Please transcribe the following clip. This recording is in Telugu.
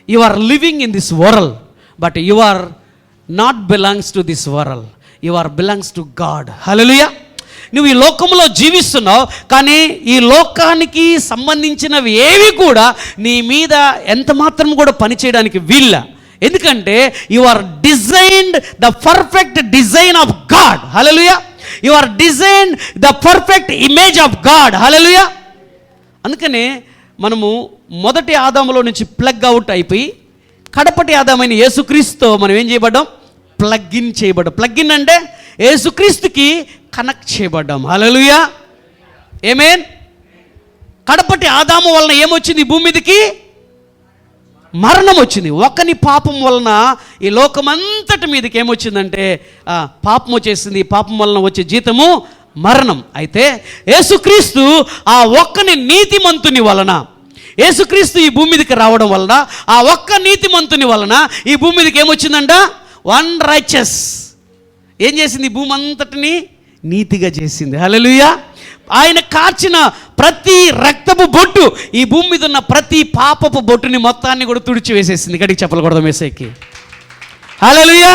You are living in this world, but you are not belongs to this world, you are belongs to God. Hallelujah. నువ్వు ఈ లోకంలో జీవిస్తున్నావు, కానీ ఈ లోకానికి సంబంధించినవి ఏవి కూడా నీ మీద ఎంత మాత్రం కూడా పనిచేయడానికి వీళ్ళ. ఎందుకంటే you are designed the perfect design of God. Hallelujah. You are designed the perfect image of God. Hallelujah. అందుకనే మనము మొదటి ఆదాములో నుంచి ప్లగ్ అవుట్ అయిపోయి కడపటి ఆదామైన యేసుక్రీస్తుతో మనం ఏం చేయబడ్డాం? ప్లగ్ ఇన్ చేయబడ్డాం. ప్లగ్ ఇన్ అంటే యేసుక్రీస్తుకి కనెక్ట్ చేయబడ్డాం. హల్లెలూయా. ఆమేన్. కడపటి ఆదాము వలన ఏమొచ్చింది? ఈ భూమి మీదకి మరణం వచ్చింది. ఒకని పాపం వలన ఈ లోకమంతటి మీదకి ఏమొచ్చిందంటే పాపం వచ్చేసింది. పాపం వలన వచ్చే జీతము మరణం. అయితే యేసుక్రీస్తు ఆ ఒక్కని నీతిమంతుని వలన, యేసుక్రీస్తు ఈ భూమి మీదకి రావడం వలన, ఆ ఒక్క నీతిమంతుని వలన ఈ భూమి మీదకి ఏమొచ్చిందంట? One righteous. ఏం చేసింది? ఈ భూమి అంతటిని నీతిగా చేసింది. హల్లెలూయా. ఆయన కార్చిన ప్రతి రక్తపు బొట్టు ఈ భూమి మీద ఉన్న ప్రతి పాపపు బొట్టుని మొత్తాన్ని కూడా తుడిచి వేసేసింది. ఇక్కడికి చెప్పకూడదు మెస్సేకి. హల్లెలూయా.